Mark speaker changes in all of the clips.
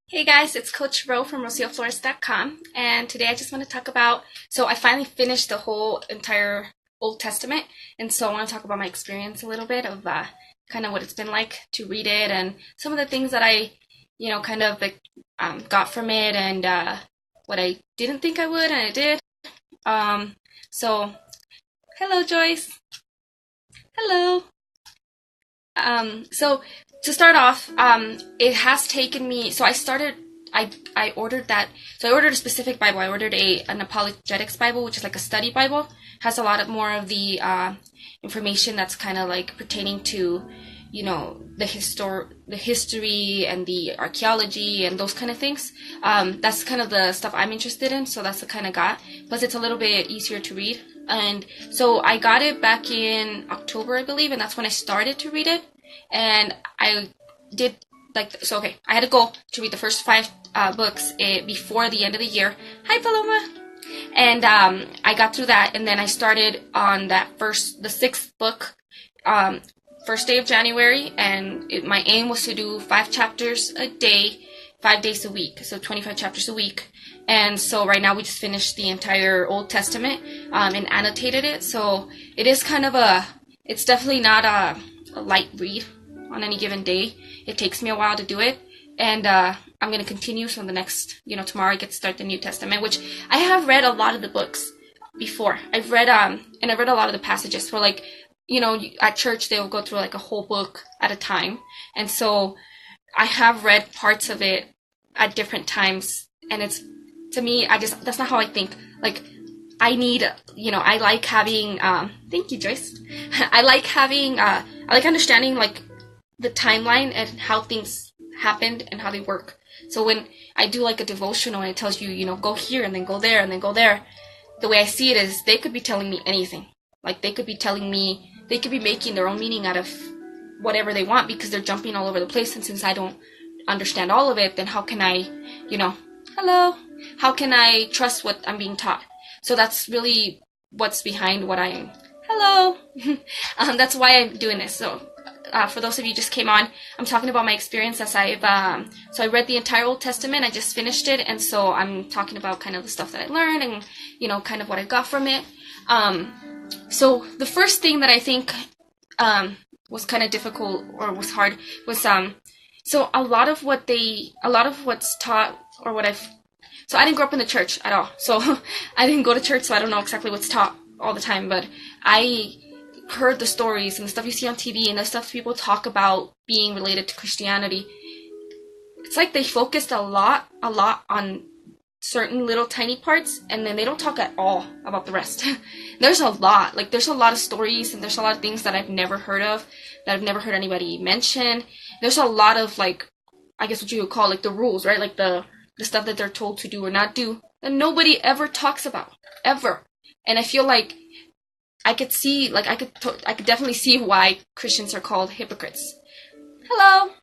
Speaker 1: Hey guys, it's Coach Ro from RocioFlores.com, and today I just want to talk about. So I finally finished the whole entire Old Testament, and so I want to talk about my experience a little bit of kind of what it's been like to read it, and some of the things that I, kind of got from it, and what I didn't think I would, and I did. Um, so hello, Joyce. Hello. So to start off, it has taken me. So I started. I ordered that. So I ordered a specific Bible. I ordered an apologetics Bible, which is like a study Bible. Has a lot of more of the information that's kind of like pertaining to, the history and the archaeology and those kind of things. That's kind of the stuff I'm interested in. So that's the kind I got. Plus, it's a little bit easier to read. And so I got it back in October, I believe, and that's when I started to read it. And I did okay. I had a goal to read the first five books before the end of the year. Hi, Paloma. And I got through that, and then I started on the sixth book, first day of January, and my aim was to do 5 chapters a day, 5 days a week, so 25 chapters a week. And so right now we just finished the entire Old Testament and annotated it. So it is kind of it's definitely not a light read on any given day. It takes me a while to do it. And I'm going to continue. So the next, tomorrow I get to start the New Testament, which I have read a lot of the books before. I've read, and I read a lot of the passages where at church they'll go through like a whole book at a time. And so I have read parts of it at different times, and it's, to me, that's not how I think. Like, I need, I like having, thank you, Joyce. I like understanding, like, the timeline and how things happened and how they work. So when I do, like, a devotional and it tells you, go here and then go there and then go there, the way I see it is they could be telling me anything. Like, they could be making their own meaning out of whatever they want because they're jumping all over the place. And since I don't understand all of it, then how can I, hello? How can I trust what I'm being taught? So that's really what's behind what I'm. Hello. That's why I'm doing this. So for those of you who just came on, I'm talking about my experience as so I read the entire Old Testament. I just finished it, and so I'm talking about kind of the stuff that I learned and kind of what I got from it. So the first thing that I think was kind of difficult or was hard was so a lot of what's taught or what I've. So I didn't grow up in the church at all. So I didn't go to church, so I don't know exactly what's taught all the time. But I heard the stories and the stuff you see on TV and the stuff people talk about being related to Christianity. It's like they focused a lot on certain little tiny parts, and then they don't talk at all about the rest. There's a lot of stories, and there's a lot of things that I've never heard of, that I've never heard anybody mention. There's a lot of, like, I guess what you would call, like, the rules, right? Like the stuff that they're told to do or not do that nobody ever talks about, ever. And I feel like I could definitely see why Christians are called hypocrites. Hello.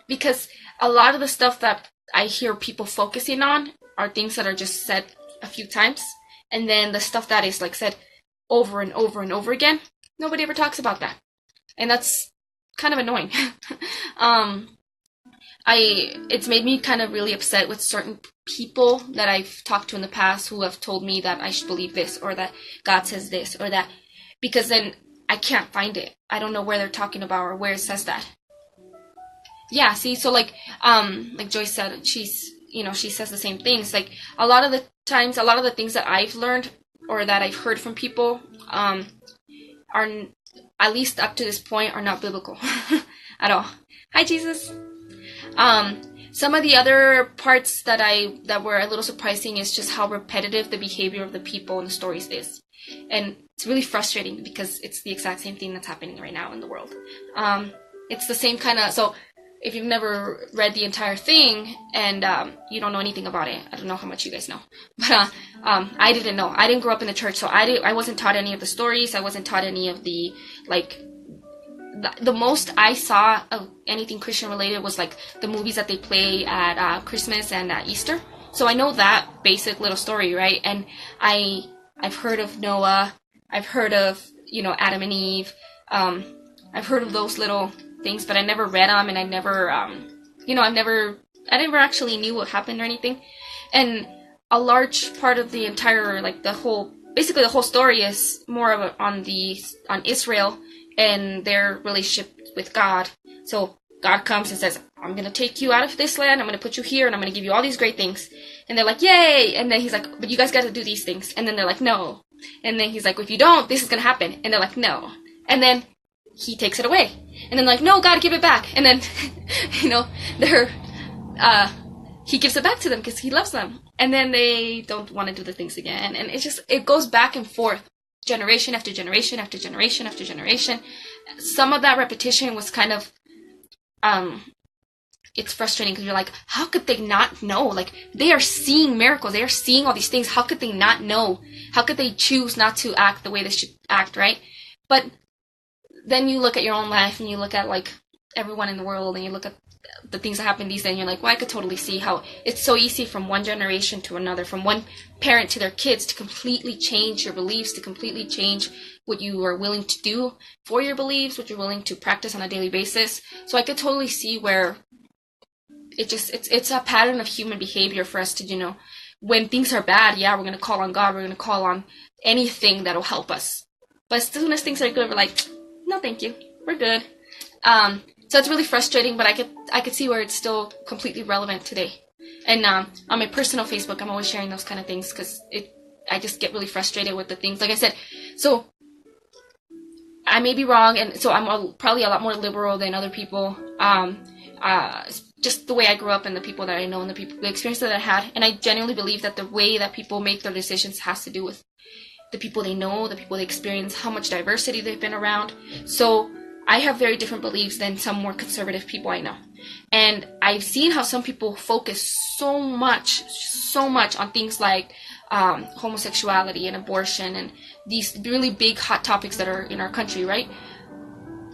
Speaker 1: Because a lot of the stuff that I hear people focusing on are things that are just said a few times, and then the stuff that is like said over and over and over again, nobody ever talks about that, and that's kind of annoying. It's made me kind of really upset with certain people that I've talked to in the past who have told me that I should believe this or that God says this or that, because then I can't find it. I don't know where they're talking about or where it says that. Yeah, see, so like Joyce said, she says the same things. Like a lot of the times, a lot of the things that I've learned or that I've heard from people, are, at least up to this point, are not biblical at all. Hi, Jesus. Some of the other parts that were a little surprising is just how repetitive the behavior of the people in the stories is. And it's really frustrating because it's the exact same thing that's happening right now in the world. It's the same kind of, so if you've never read the entire thing and you don't know anything about it, I don't know how much you guys know, but I didn't know. I didn't grow up in the church, so I wasn't taught any of the stories. I wasn't taught any of the, like, the most I saw of anything Christian related was like the movies that they play at Christmas and at Easter. So I know that basic little story, right? And I've heard of Noah. I've heard of, Adam and Eve. I've heard of those little things, but I never read them, and I never, I never actually knew what happened or anything. And a large part of the entire, like, basically the whole story is more of on Israel and their relationship with God. So God comes and says, I'm going to take you out of this land, I'm going to put you here, and I'm going to give you all these great things. And they're like, yay! And then he's like, but you guys got to do these things. And then they're like, no. And then he's like, if you don't, this is going to happen. And they're like, no. And then he takes it away. And then like, no, God, give it back. And then, he gives it back to them because he loves them. And then they don't want to do the things again. And it goes back and forth, generation after generation after generation after generation. Some of that repetition was kind of, it's frustrating because you're like, how could they not know? Like, they are seeing miracles. They are seeing all these things. How could they not know? How could they choose not to act the way they should act, right? But then you look at your own life and you look at, like, everyone in the world and you look at the things that happen these days and you're like, well, I could totally see how it's so easy from one generation to another, from one parent to their kids, to completely change your beliefs, to completely change what you are willing to do for your beliefs, what you're willing to practice on a daily basis. So I could totally see where it's a pattern of human behavior for us to, when things are bad, yeah, we're going to call on God, we're going to call on anything that'll help us. But as soon as things are good, we're like, no, thank you, we're good. So it's really frustrating, but I could see where it's still completely relevant today. And on my personal Facebook, I'm always sharing those kind of things because I just get really frustrated with the things. Like I said, so I may be wrong, and so I'm probably a lot more liberal than other people. Just the way I grew up and the people that I know and the experience that I had. And I genuinely believe that the way that people make their decisions has to do with the people they know, the people they experience, how much diversity they've been around. So I have very different beliefs than some more conservative people I know. And I've seen how some people focus so much on things like homosexuality and abortion and these really big hot topics that are in our country, right?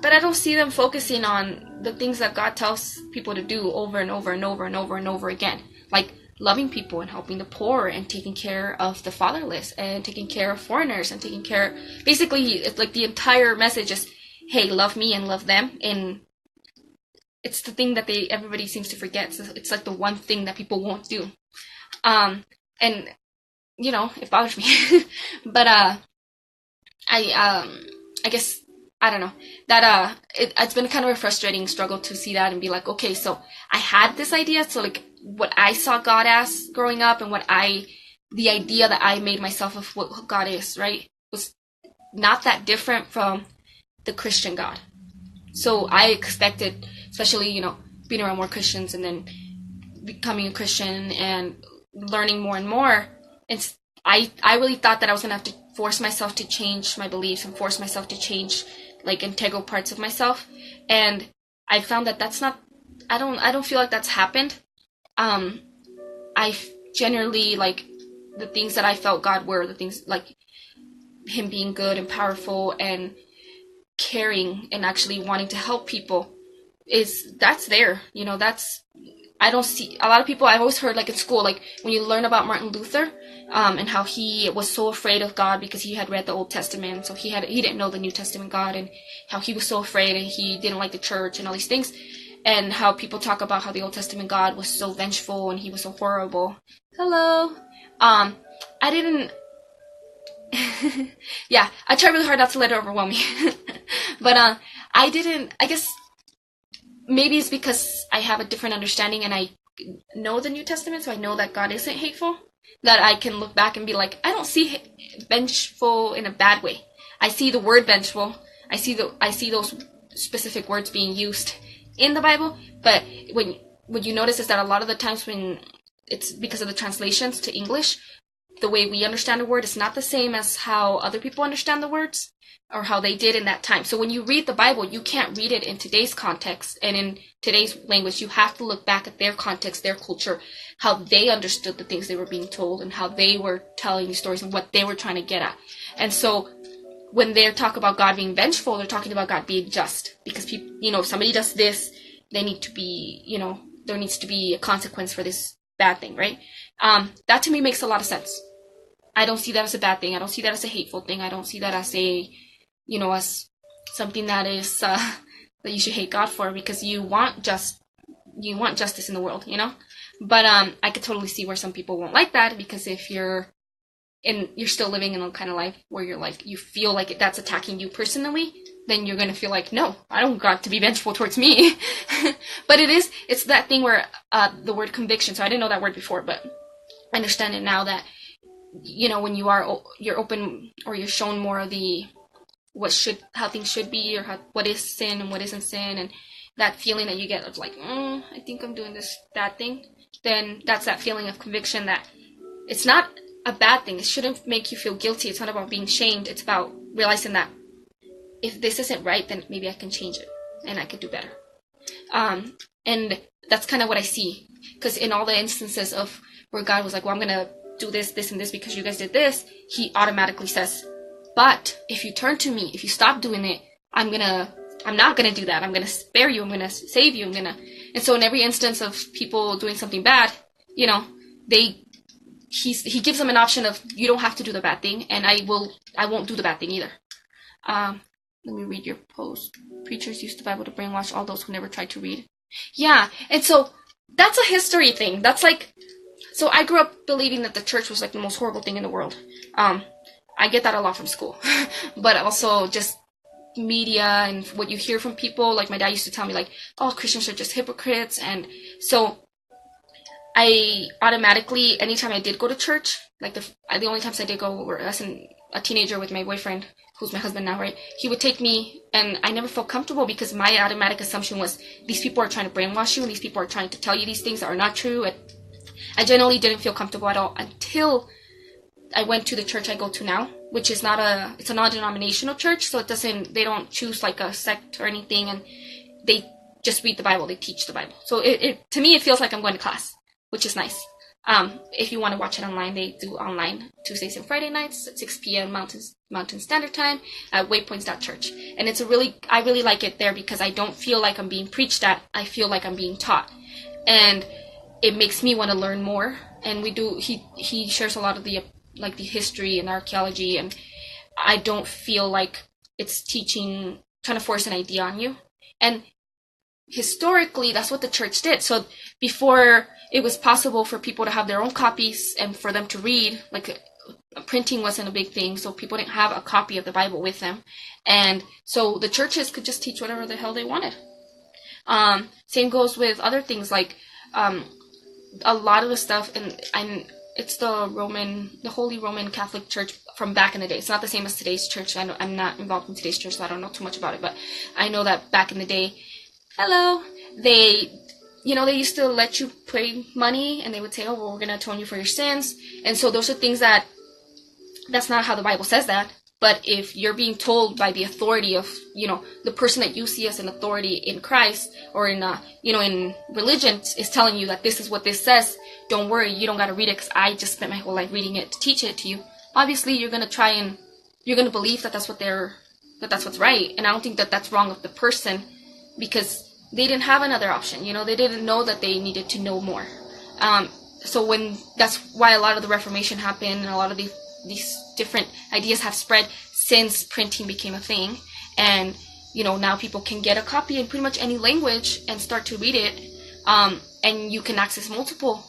Speaker 1: But I don't see them focusing on the things that God tells people to do over and over and over and over and over again. Like loving people and helping the poor and taking care of the fatherless and taking care of foreigners and taking care... Basically, it's like the entire message is, hey, love me and love them. And it's the thing that everybody seems to forget. So it's like the one thing that people won't do. And, it bothers me. But I guess... I don't know, that it's been kind of a frustrating struggle to see that and be like, okay, so I had this idea, so like what I saw God as growing up and the idea that I made myself of what God is, right, was not that different from the Christian God. So I expected, especially, being around more Christians and then becoming a Christian and learning more and more, and I really thought that I was going to have to force myself to change my beliefs and force myself to change like integral parts of myself. And I found that that's not, I don't feel like that's happened. I generally, like, the things that I felt God were, the things like him being good and powerful and caring and actually wanting to help people, that's there. I don't see a lot of people. I've always heard, like in school, like when you learn about Martin Luther, and how he was so afraid of God because he had read the Old Testament, so he didn't know the New Testament God, and how he was so afraid and he didn't like the church and all these things, and how people talk about how the Old Testament God was so vengeful and he was so horrible. Hello. I didn't. Yeah, I tried really hard not to let it overwhelm me, but I didn't. I guess. Maybe it's because I have a different understanding and I know the New Testament, so I know that God isn't hateful, that I can look back and be like, I don't see vengeful in a bad way. I see the word vengeful. I see those specific words being used in the Bible, but what you notice is that a lot of the times when it's because of the translations to English, the way we understand a word is not the same as how other people understand the words, or how they did in that time. So when you read the Bible, you can't read it in today's context and in today's language. You have to look back at their context, their culture, how they understood the things they were being told and how they were telling these stories and what they were trying to get at. And so when they talk about God being vengeful, they're talking about God being just. Because people, if somebody does this, they need to be, there needs to be a consequence for this bad thing, right? That to me makes a lot of sense. I don't see that as a bad thing. I don't see that as a hateful thing. I don't see that as as something that is that you should hate God for, because you want just you want justice in the world, you know? But I could totally see where some people won't like that, because if you're still living in a kind of life where you're like, you feel like that's attacking you personally, then you're going to feel like, no, I don't got to be vengeful towards me. But it's that thing where the word conviction, so I didn't know that word before, but I understand it now, that, you know, when you're open, or you're shown more of the how things should be, or what is sin and what isn't sin, and that feeling that you get of like, I think I'm doing this bad thing, then that's that feeling of conviction, that it's not a bad thing. It shouldn't make you feel guilty. It's not about being shamed. It's about realizing that if this isn't right, then maybe I can change it and I could do better. And that's kind of what I see, because in all the instances of where God was like, well, I'm going to do this, this, and this because you guys did this, he automatically says, but if you turn to me, if you stop doing it, I'm not going to do that. I'm going to spare you. I'm going to save you. And so in every instance of people doing something bad, you know, he gives them an option of, you don't have to do the bad thing, and I won't do the bad thing either. Let me read your post. Preachers used the Bible to brainwash all those who never tried to read. Yeah, and so that's a history thing. That's like, so I grew up believing that the church was like the most horrible thing in the world. I get that a lot from school, but also just media and what you hear from people. Like my dad used to tell me, like, oh, Christians are just hypocrites. And so I automatically, anytime I did go to church, like the only times I did go were as a teenager with my boyfriend, who's my husband now, right? He would take me, and I never felt comfortable, because my automatic assumption was, these people are trying to brainwash you, and these people are trying to tell you these things that are not true. And I generally didn't feel comfortable at all until I went to the church I go to now, which is it's a non-denominational church, so they don't choose like a sect or anything, and they just read the Bible, they teach the Bible. So to me, it feels like I'm going to class, which is nice. If you want to watch it online, they do online Tuesdays and Friday nights at 6 p.m. Mountain Standard Time at waypoints.church. And I really like it there, because I don't feel like I'm being preached at, I feel like I'm being taught. And it makes me want to learn more. And he shares a lot of the history and archaeology, and I don't feel like it's trying to force an idea on you. And historically, that's what the church did. So before it was possible for people to have their own copies and for them to read, like printing wasn't a big thing, so people didn't have a copy of the Bible with them. And so the churches could just teach whatever the hell they wanted. Same goes with other things, like a lot of the stuff, and it's the Holy Roman Catholic Church from back in the day. It's not the same as today's church. I'm not involved in today's church, so I don't know too much about it, but I know that back in the day, they used to let you pay money, and they would say, oh, well, we're going to atone you for your sins. And so those are things that's not how the Bible says that. But if you're being told by the authority of, the person that you see as an authority in Christ, or in religion, is telling you that this is what this says, don't worry, you don't got to read it, because I just spent my whole life reading it to teach it to you. Obviously, you're going to believe that that's what's right. And I don't think that that's wrong of the person, because they didn't have another option. They didn't know that they needed to know more. So that's why a lot of the Reformation happened, and a lot of these different ideas have spread since printing became a thing. And, now people can get a copy in pretty much any language and start to read it. And you can access multiple.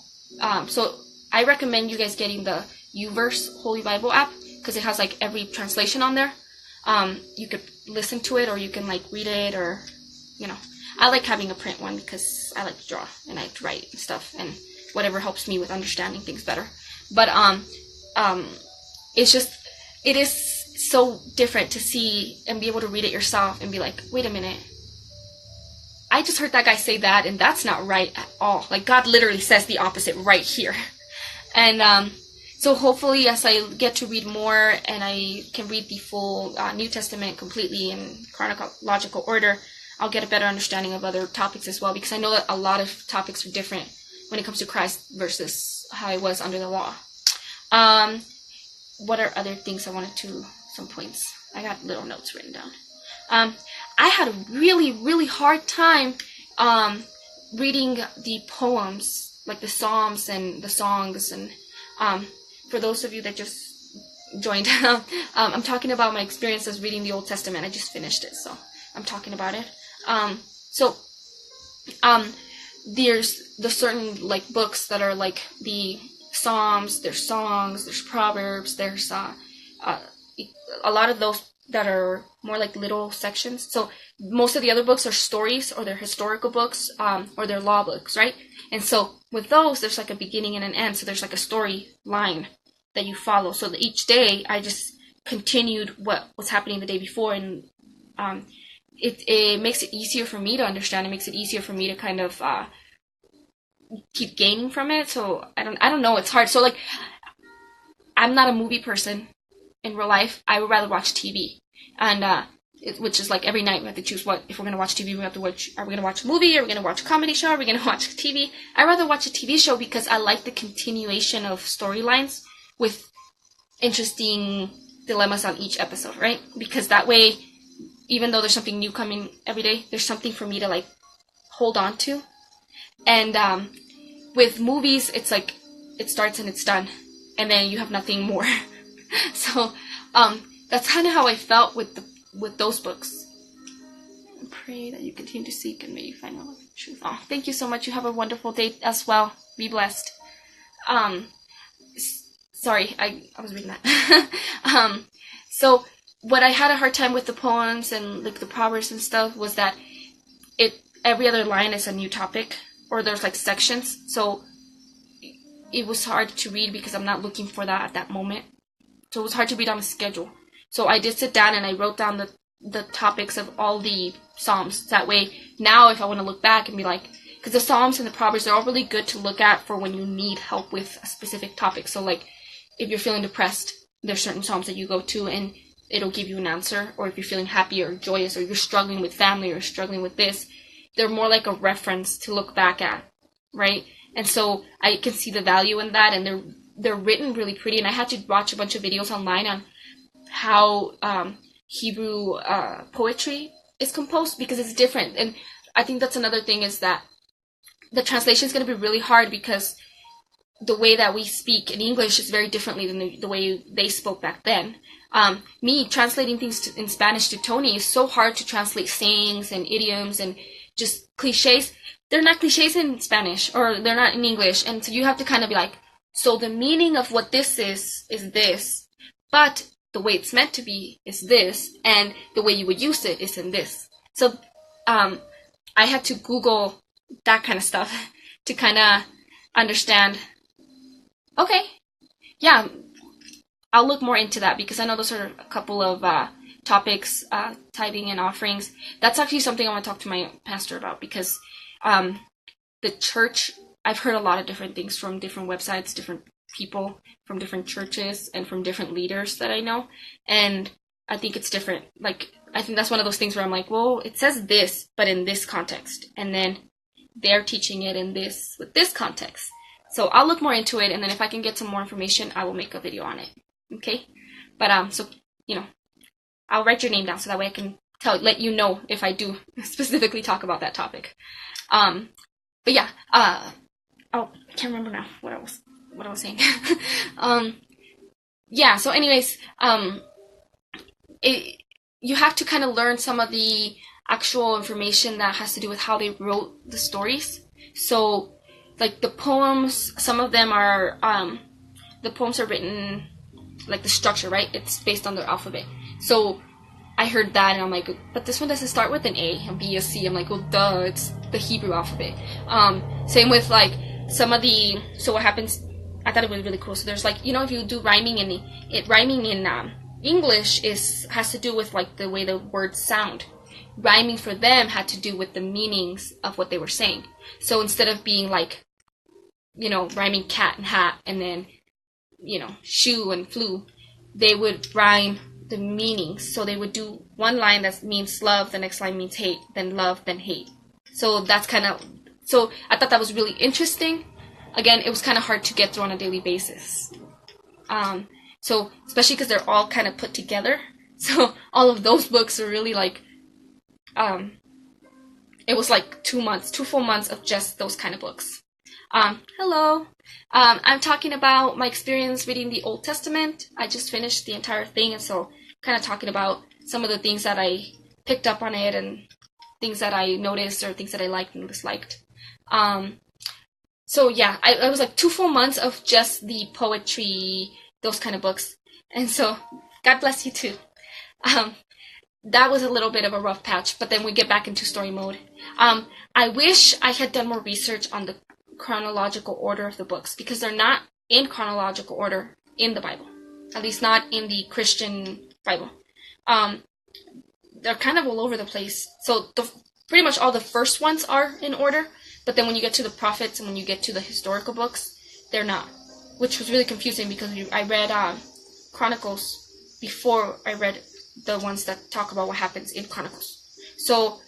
Speaker 1: So I recommend you guys getting the YouVerse Holy Bible app, because it has like every translation on there. You could listen to it, or you can like read it, or, I like having a print one, because I like to draw and I like to write and stuff, and whatever helps me with understanding things better. But it is so different to see and be able to read it yourself and be like, wait a minute, I just heard that guy say that, and that's not right at all. Like, God literally says the opposite right here. And so hopefully, as I get to read more and I can read the full New Testament completely in chronological order, I'll get a better understanding of other topics as well, because I know that a lot of topics are different when it comes to Christ versus how it was under the law. What are other things I wanted to, some points? I got little notes written down. I had a really, really hard time reading the poems, like the Psalms and the songs. And for those of you that just joined, I'm talking about my experiences reading the Old Testament. I just finished it, so I'm talking about it. there's the certain like books that are like the Psalms, there's songs, there's proverbs, there's a lot of those that are more like little sections. So most of the other books are stories, or they're historical books, or they're law books, right? And so with those, there's like a beginning and an end. So there's like a story line that you follow. So that each day I just continued what was happening the day before, and it makes it easier for me to understand. It makes it easier for me to kind of keep gaining from it. So I don't know. It's hard. So like, I'm not a movie person in real life. I would rather watch TV, and which is like every night we have to choose what, if we're gonna watch TV, we have to watch. Are we gonna watch a movie? Are we gonna watch a comedy show? Are we gonna watch TV? I rather watch a TV show because I like the continuation of storylines with interesting dilemmas on each episode, right? Because that way, even though there's something new coming every day, there's something for me to like hold on to. And with movies, it's like it starts and it's done, and then you have nothing more. So that's kind of how I felt with those books. I pray that you continue to seek and may you find out the truth. Oh, thank you so much. You have a wonderful day as well. Be blessed. Sorry, I was reading that. So what I had a hard time with the poems and like the proverbs and stuff was that every other line is a new topic, or there's like sections. So it was hard to read because I'm not looking for that at that moment. So it was hard to read on a schedule. So I did sit down and I wrote down the topics of all the Psalms. That way, now if I want to look back and be like, because the Psalms and the Proverbs, they're all really good to look at for when you need help with a specific topic. So like, if you're feeling depressed, there's certain Psalms that you go to and it'll give you an answer. Or if you're feeling happy or joyous, or you're struggling with family or struggling with this, they're more like a reference to look back at, right? And so I can see the value in that, and they're written really pretty. And I had to watch a bunch of videos online on how Hebrew poetry is composed, because it's different. And I think that's another thing, is that the translation is going to be really hard, because the way that we speak in English is very differently than the way they spoke back then. Me translating things in Spanish to Tony is so hard to translate sayings and idioms and just cliches. They're not cliches in Spanish, or they're not in English, and so you have to kind of be like, so the meaning of what this is this, but the way it's meant to be is this, and the way you would use it is in this. So I had to Google that kind of stuff to kind of understand, okay, yeah, I'll look more into that, because I know those are a couple of topics, tithing and offerings. That's actually something I want to talk to my pastor about, because the church, I've heard a lot of different things from different websites, different people from different churches, and from different leaders that I know, and I think it's different. Like, I think that's one of those things where I'm like, well, it says this, but in this context, and then they're teaching it in this, with this context. So I'll look more into it, and then if I can get some more information, I will make a video on it. Okay? But so, I'll write your name down so that way I can let you know if I do specifically talk about that topic. But yeah, I can't remember now what I was saying. Yeah, so anyways, you have to kind of learn some of the actual information that has to do with how they wrote the stories. So, like the poems, some of them are, the poems are written, like the structure, right? It's based on their alphabet. So I heard that and I'm like, but this one doesn't start with an A and B, a C. I'm like, well, duh, it's the Hebrew alphabet. Same with like some of the, so what happens, I thought it was really cool. So there's like, if you do rhyming rhyming in English has to do with like the way the words sound. Rhyming for them had to do with the meanings of what they were saying. So instead of being like, rhyming cat and hat and then, shoe and flew, they would rhyme the meanings. So they would do one line that means love, the next line means hate, then love, then hate. So that's so I thought that was really interesting. Again, it was kind of hard to get through on a daily basis. So especially because they're all kind of put together. So all of those books are really like, it was like 2 full months of just those kind of books. Hello. I'm talking about my experience reading the Old Testament. I just finished the entire thing, and so kind of talking about some of the things that I picked up on it and things that I noticed or things that I liked and disliked. So yeah, I was like 2 full months of just the poetry, those kind of books. And so, God bless you too. Um, that was a little bit of a rough patch, but then we get back into story mode. I wish I had done more research on the chronological order of the books, because they're not in chronological order in the Bible, at least not in the Christian Bible. Um, they're kind of all over the place. So pretty much all the first ones are in order, but then when you get to the prophets and when you get to the historical books, they're not, which was really confusing because I read Chronicles before I read the ones that talk about what happens in Chronicles. So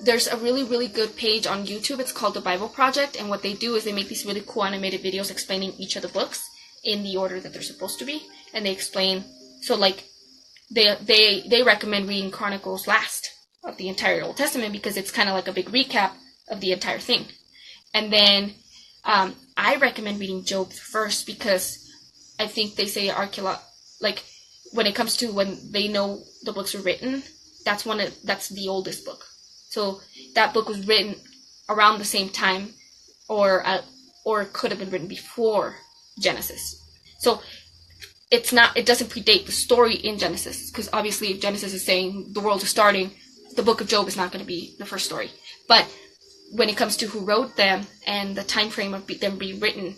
Speaker 1: there's a really, really good page on YouTube. It's called The Bible Project, and what they do is they make these really cool animated videos explaining each of the books in the order that they're supposed to be, and they explain. So like they recommend reading Chronicles last of the entire Old Testament because it's kind of like a big recap of the entire thing. And then I recommend reading Job first because I think they say like when it comes to when they know the books were written, that's the oldest book. So that book was written around the same time, or it could have been written before Genesis. So it doesn't predate the story in Genesis, because obviously if Genesis is saying the world is starting, the book of Job is not going to be the first story. But when it comes to who wrote them and the time frame of them being written,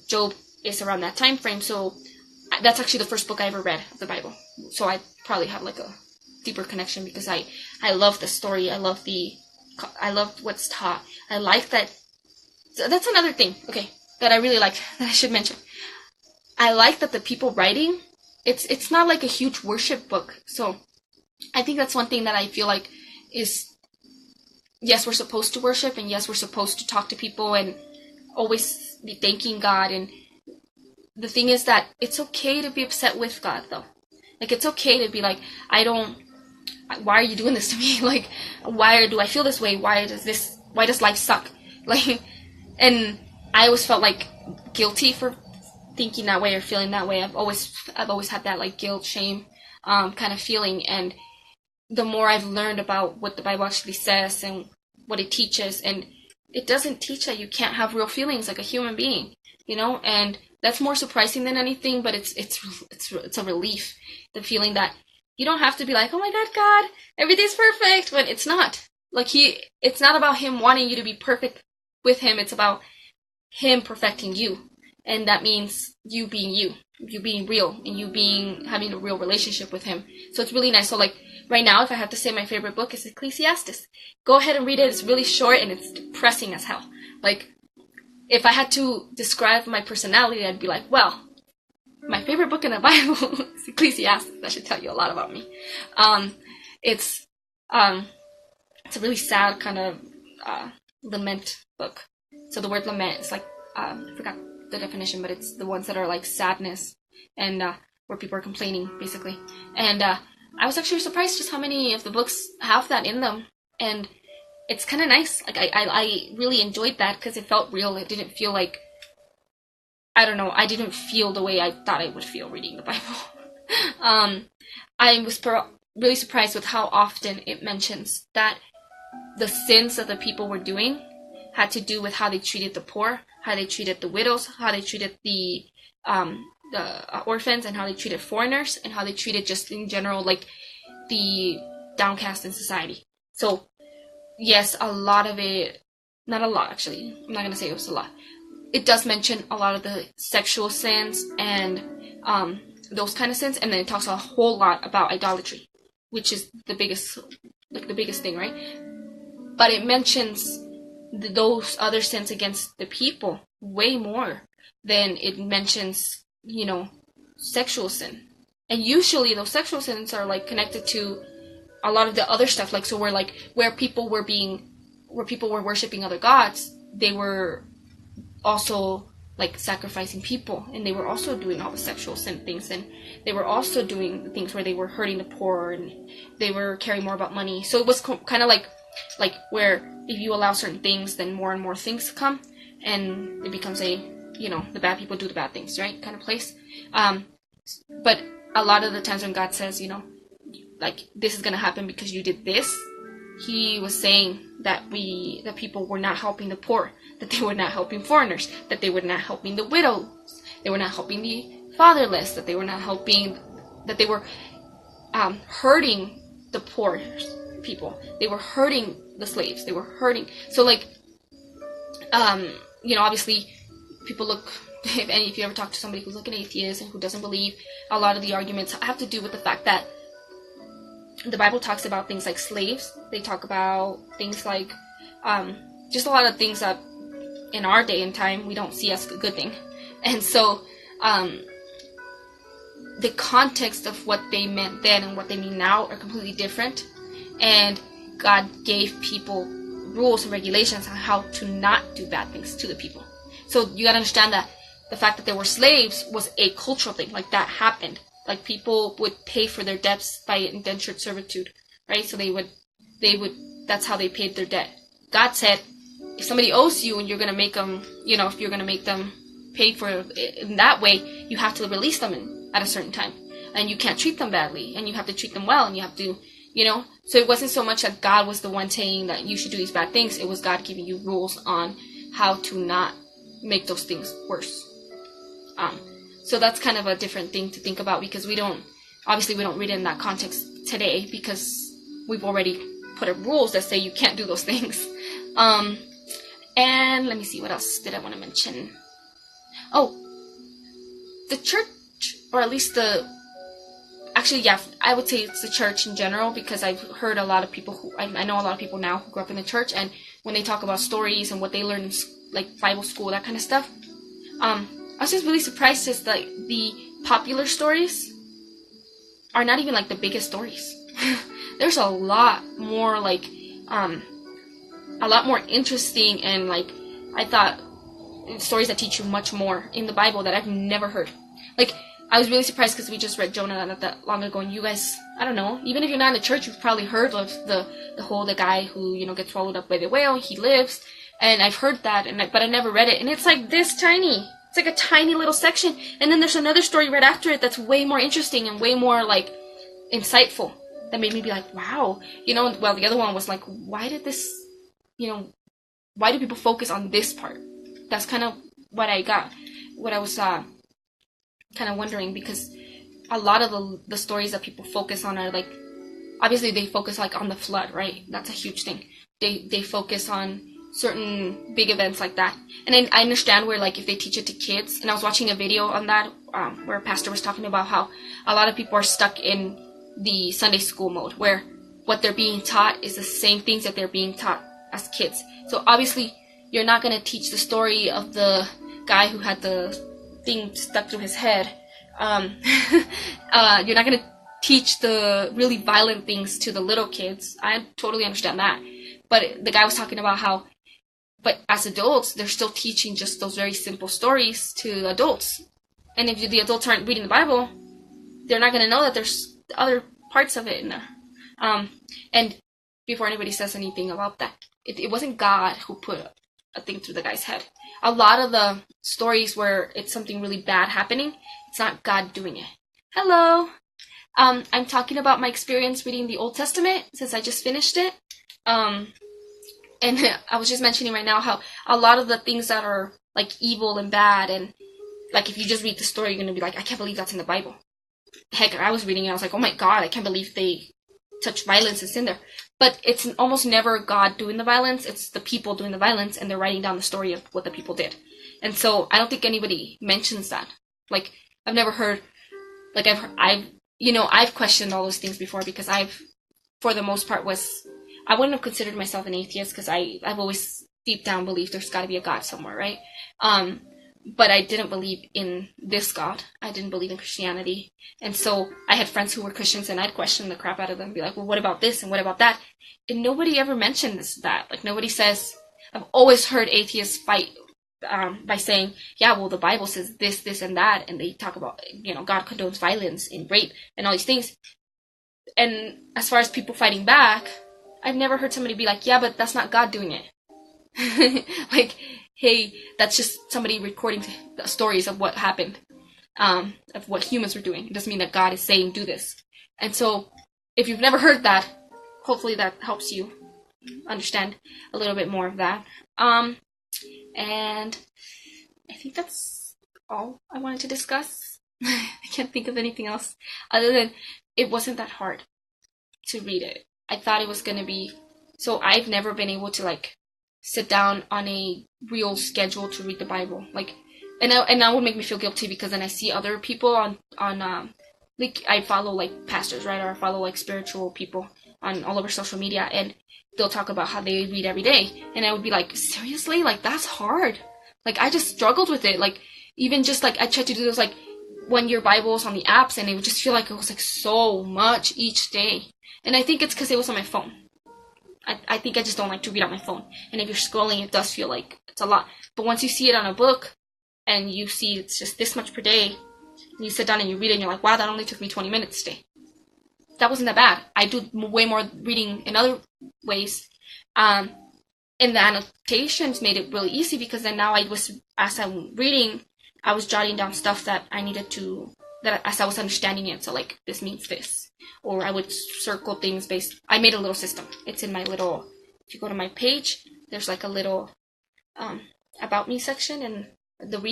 Speaker 1: Job is around that time frame. So that's actually the first book I ever read of the Bible. So I probably have like a deeper connection because I love the story. I love what's taught. I like that. So that's another thing, okay, that I really like, that I should mention. I like that the people writing, it's not like a huge worship book. So I think that's one thing that I feel like is, yes, we're supposed to worship, and yes, we're supposed to talk to people and always be thanking God. And the thing is that it's okay to be upset with God, though. Like, it's okay to be like, why are you doing this to me? Like, why do I feel this way? Why does life suck? Like, and I always felt like guilty for thinking that way or feeling that way. I've always had that like guilt, shame, kind of feeling. And the more I've learned about what the Bible actually says and what it teaches, and it doesn't teach that you can't have real feelings like a human being, and that's more surprising than anything. But it's a relief, the feeling that you don't have to be like, oh my God, everything's perfect, when it's not. Like it's not about him wanting you to be perfect with him. It's about him perfecting you. And that means you being real, and having a real relationship with him. So it's really nice. So like right now, if I have to say my favorite book is Ecclesiastes, go ahead and read it. It's really short and it's depressing as hell. Like, if I had to describe my personality, I'd be like, well, my favorite book in the Bible is Ecclesiastes. That should tell you a lot about me. It's a really sad kind of lament book. So the word lament is like, I forgot the definition, but it's the ones that are like sadness and where people are complaining, basically. And I was actually surprised just how many of the books have that in them, and it's kind of nice. Like I really enjoyed that because it felt real. It didn't feel like, I don't know, I didn't feel the way I thought I would feel reading the Bible. I was really surprised with how often it mentions that the sins that the people were doing had to do with how they treated the poor, how they treated the widows, how they treated the orphans, and how they treated foreigners, and how they treated just in general like the downcast in society. So yes, a lot of it, not a lot actually, I'm not going to say it was a lot. It does mention a lot of the sexual sins and those kind of sins, and then it talks a whole lot about idolatry, which is the biggest thing, right? But it mentions those other sins against the people way more than it mentions, sexual sin. And usually those sexual sins are like connected to a lot of the other stuff, like, so where people were worshiping other gods, they were also like sacrificing people, and they were also doing all the sexual sin things, and they were also doing the things where they were hurting the poor, and they were caring more about money. So it was kind of like where if you allow certain things, then more and more things come, and it becomes the bad people do the bad things, right, kind of place. But a lot of the times when God says, like, this is going to happen because you did this, he was saying that people were not helping the poor, that they were not helping foreigners, that they were not helping the widows, they were not helping the fatherless, that they were not helping, that they were hurting the poor people, they were hurting the slaves, they were hurting. So like, obviously people look, if you ever talk to somebody who's like an atheist and who doesn't believe, a lot of the arguments have to do with the fact that the Bible talks about things like slaves. They talk about things like just a lot of things that in our day and time we don't see as a good thing. And so the context of what they meant then and what they mean now are completely different. And God gave people rules and regulations on how to not do bad things to the people. So you gotta understand that the fact that there were slaves was a cultural thing. Like, that happened. Like, people would pay for their debts by indentured servitude, right? So they would, that's how they paid their debt. God said, if somebody owes you and you're gonna make them, if you're gonna make them pay for it in that way, you have to release them at a certain time. And you can't treat them badly, and you have to treat them well, and you have to, So it wasn't so much that God was the one saying that you should do these bad things. It was God giving you rules on how to not make those things worse. So that's kind of a different thing to think about, because we don't read it in that context today, because we've already put up rules that say you can't do those things. And let me see, what else did I want to mention? Oh, the church, or at least I would say it's the church in general, because I've heard a lot of people I know a lot of people now who grew up in the church, and when they talk about stories and what they learn in like Bible school, that kind of stuff, I was just really surprised just like the popular stories are not even like the biggest stories. There's a lot more like a lot more interesting and like I thought stories that teach you much more in the Bible that I've never heard. Like, I was really surprised because we just read Jonah not that long ago, and you guys, I don't know, even if you're not in the church, you've probably heard of the guy who gets swallowed up by the whale. He lives, and I've heard that, but I never read it, and it's like this tiny. It's like a tiny little section, and then there's another story right after it that's way more interesting and way more like insightful that made me be like, wow, Well, the other one was like, why did this, why do people focus on this part? That's kind of what I got, what I was kind of wondering, because a lot of the stories that people focus on are like, obviously they focus like on the flood, right? That's a huge thing. They focus on certain big events like that, and I understand where like if they teach it to kids, and I was watching a video on that where a pastor was talking about how a lot of people are stuck in the Sunday school mode, where what they're being taught is the same things that they're being taught as kids. So obviously you're not going to teach the story of the guy who had the thing stuck through his head. You're not going to teach the really violent things to the little kids. I totally understand that. But the guy was talking about how, but as adults, they're still teaching just those very simple stories to adults. And if the adults aren't reading the Bible, they're not going to know that there's other parts of it in there. And before anybody says anything about that, it wasn't God who put a thing through the guy's head. A lot of the stories where it's something really bad happening, it's not God doing it. Hello! I'm talking about my experience reading the Old Testament, since I just finished it. And I was just mentioning right now how a lot of the things that are like evil and bad, and like if you just read the story, you're going to be like, I can't believe that's in the Bible. Heck, I was reading it, I was like, oh my God, I can't believe they touch violence, it's in there. But it's almost never God doing the violence, it's the people doing the violence, and they're writing down the story of what the people did. And so I don't think anybody mentions that. Like, I've never heard, like I've questioned all those things before, because for the most part I wouldn't have considered myself an atheist, because I've always deep down believed there's got to be a God somewhere, right? But I didn't believe in this God. I didn't believe in Christianity. And so I had friends who were Christians, and I'd question the crap out of them and be like, well, what about this and what about that? And nobody ever mentions that. Like, nobody says, I've always heard atheists fight by saying, yeah, well, the Bible says this, this, and that. And they talk about, God condones violence and rape and all these things. And as far as people fighting back, I've never heard somebody be like, yeah, but that's not God doing it. Like, hey, that's just somebody recording the stories of what happened, of what humans were doing. It doesn't mean that God is saying do this. And so, if you've never heard that, hopefully that helps you understand a little bit more of that. And I think that's all I wanted to discuss. I can't think of anything else other than it wasn't that hard to read it. I thought it was going to be, so I've never been able to like sit down on a real schedule to read the Bible. Like, and that would make me feel guilty because then I see other people on like I follow like pastors, right? Or I follow like spiritual people on all over social media, and they'll talk about how they read every day, and I would be like, seriously? Like, that's hard. Like, I just struggled with it. Like, even just like I tried to do those like 1 year Bibles on the apps, and it would just feel like it was like so much each day. And I think it's because it was on my phone. I think I just don't like to read on my phone. And if you're scrolling, it does feel like it's a lot. But once you see it on a book, and you see it's just this much per day, and you sit down and you read it, and you're like, wow, that only took me 20 minutes today. That wasn't that bad. I do way more reading in other ways. And the annotations made it really easy because then now as I'm reading, I was jotting down stuff that I needed to, that as I was understanding it. So like, this means this. Or I would circle things I made a little system. It's in my little, if you go to my page, there's like a little about me section, and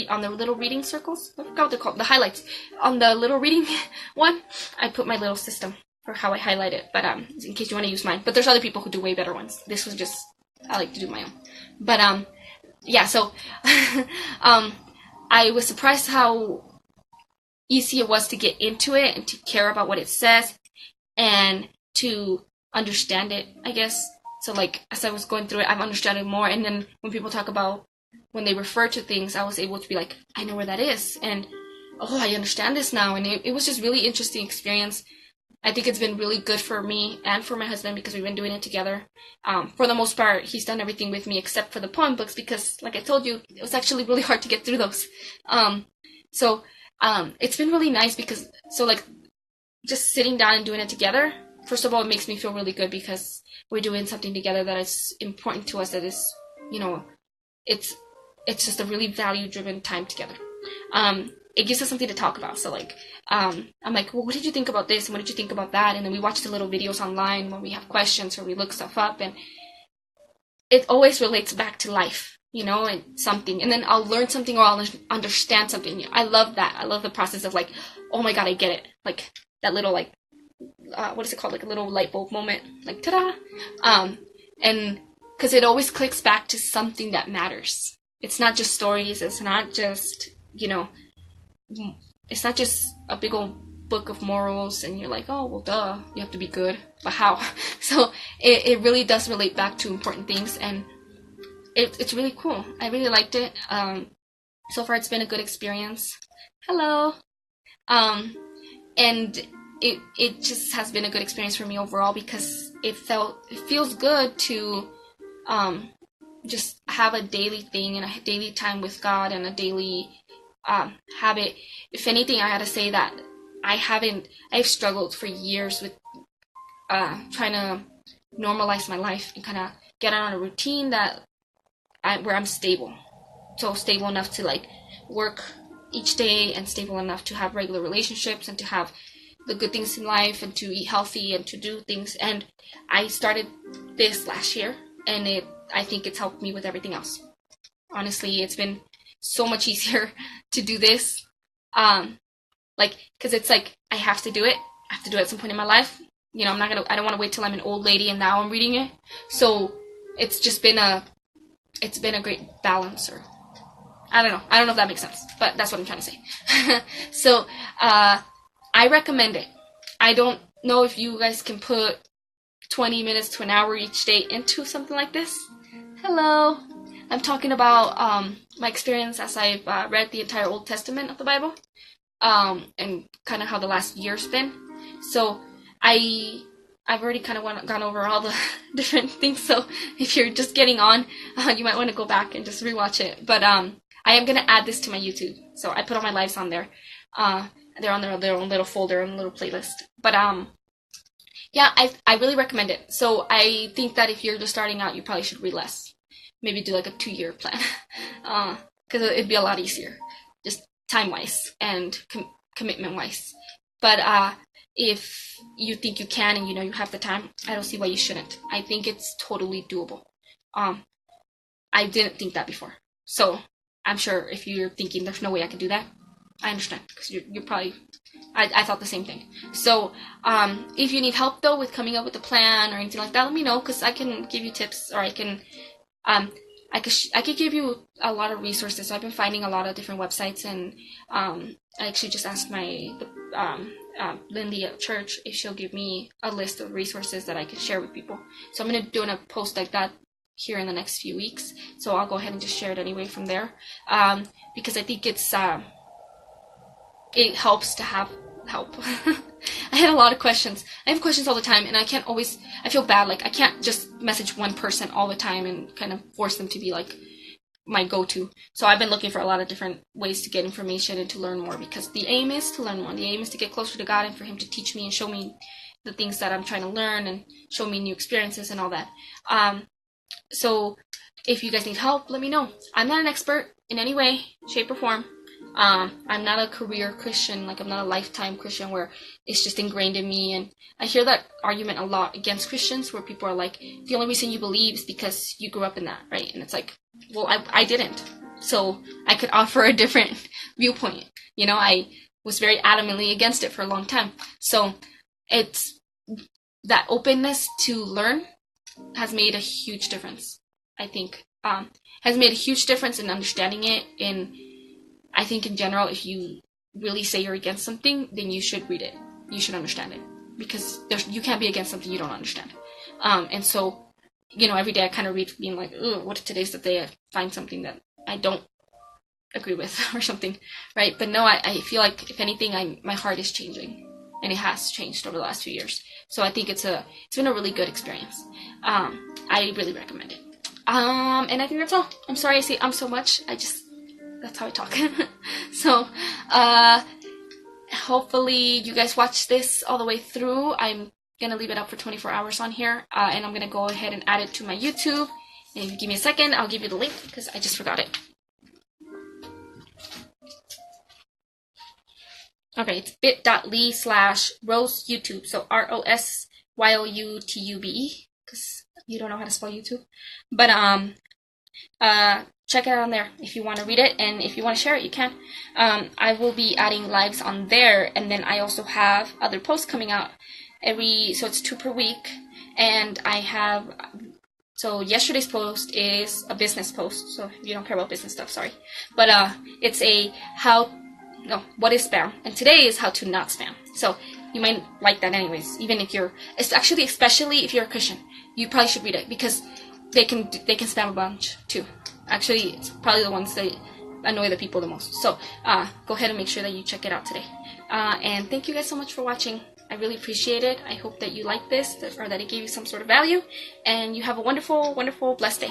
Speaker 1: on the little reading circles, I forgot what they're called, the highlights. On the little reading one, I put my little system for how I highlight it, but in case you want to use mine. But there's other people who do way better ones. This was just, I like to do my own. But yeah, so I was surprised how easy it was to get into it and to care about what it says and to understand it, I guess. So like, as I was going through it, I've understood it more, and then when people talk about, when they refer to things, I was able to be like, I know where that is, and oh, I understand this now. And it was just really interesting experience. I think it's been really good for me and for my husband because we've been doing it together. For the most part, he's done everything with me except for the poem books because, like I told you, it was actually really hard to get through those. So it's been really nice because, so like, just sitting down and doing it together, first of all, it makes me feel really good because we're doing something together that is important to us, that is, you know, it's just a really value-driven time together. It gives us something to talk about. So like, I'm like, well, what did you think about this? And what did you think about that? And then we watch the little videos online when we have questions or we look stuff up, and it always relates back to life, you know, and something. And then I'll learn something or I'll understand something. I love that. I love the process of like, oh my God, I get it. Like that little like, what is it called? Like a little light bulb moment, like ta-da. And because it always clicks back to something that matters. It's not just stories. It's not just, you know, it's not just a big old book of morals and you're like, oh, well, duh, you have to be good. But how? So it really does relate back to important things, and it's really cool. I really liked it. So far, it's been a good experience. Hello. And it just has been a good experience for me overall because it feels good to just have a daily thing and a daily time with God and a daily habit. If anything, I gotta say that I've struggled for years with trying to normalize my life and kind of get on a routine where I'm stable. So stable enough to like work each day and stable enough to have regular relationships and to have the good things in life and to eat healthy and to do things. And I started this last year, and I think it's helped me with everything else. Honestly, it's been so much easier to do this. Like, cause it's like, I have to do it. I have to do it at some point in my life. You know, I don't want to wait till I'm an old lady and now I'm reading it. So it's been a great balance, or I don't know if that makes sense, but that's what I'm trying to say. So, I recommend it. I don't know if you guys can put 20 minutes to an hour each day into something like this. Hello. I'm talking about my experience as I've read the entire Old Testament of the Bible, and kind of how the last year's been. So I've already kind of gone over all the different things. So if you're just getting on, you might want to go back and just rewatch it. But I am gonna add this to my YouTube. So I put all my lives on there. They're on their own little folder and little playlist. But yeah, I really recommend it. So I think that if you're just starting out, you probably should read less. Maybe do like a 2-year plan, because it'd be a lot easier, just time-wise and commitment-wise. But if you think you can and you know you have the time, I don't see why you shouldn't. I think it's totally doable. I didn't think that before. So I'm sure if you're thinking there's no way I can do that, I understand, because you're probably, I thought the same thing. So if you need help though with coming up with a plan or anything like that, let me know, because I can give you tips, or I could give you a lot of resources. So I've been finding a lot of different websites, and I actually just asked Lindy at church if she'll give me a list of resources that I can share with people. So I'm gonna do a post like that here in the next few weeks. So I'll go ahead and just share it anyway from there, because I think it helps to have help. I had a lot of questions. I have questions all the time, and I feel bad. Like, I can't just message one person all the time and kind of force them to be like my go-to. So I've been looking for a lot of different ways to get information and to learn more, because the aim is to learn more. The aim is to get closer to God and for Him to teach me and show me the things that I'm trying to learn and show me new experiences and all that. So if you guys need help, let me know. I'm not an expert in any way, shape, or form. I'm not a career Christian, like I'm not a lifetime Christian where it's just ingrained in me. And I hear that argument a lot against Christians, where people are like, the only reason you believe is because you grew up in that, right? And it's like, well, I didn't. So I could offer a different viewpoint. You know, I was very adamantly against it for a long time. So it's that openness to learn has made a huge difference, I think. Has made a huge difference in understanding it. I think in general, if you really say you're against something, then you should read it. You should understand it, because you can't be against something you don't understand. And so, you know, every day I kind of read being like, oh, what if today's the day I find something that I don't agree with or something, right? But no, I feel like, if anything, my heart is changing, and it has changed over the last few years. So I think it's been a really good experience. I really recommend it. And I think that's all. I'm sorry I say so much. That's how I talk. So, hopefully you guys watch this all the way through. I'm gonna leave it up for 24 hours on here, and I'm gonna go ahead and add it to my YouTube. And if you give me a second, I'll give you the link, because I just forgot it. Okay, it's bit.ly/RoseYouTube. So ROSYOUTUBE, because you don't know how to spell YouTube. But check it out on there if you want to read it, and if you want to share it, you can. I will be adding lives on there, and then I also have other posts coming out so it's 2 per week, and so yesterday's post is a business post, so if you don't care about business stuff, sorry, but it's what is spam, and today is how to not spam. So you might like that anyways, especially if you're a Christian, you probably should read it, because they can spam a bunch too. Actually, it's probably the ones that annoy the people the most. So go ahead and make sure that you check it out today. And thank you guys so much for watching. I really appreciate it. I hope that you like this, or that it gave you some sort of value. And you have a wonderful, wonderful, blessed day.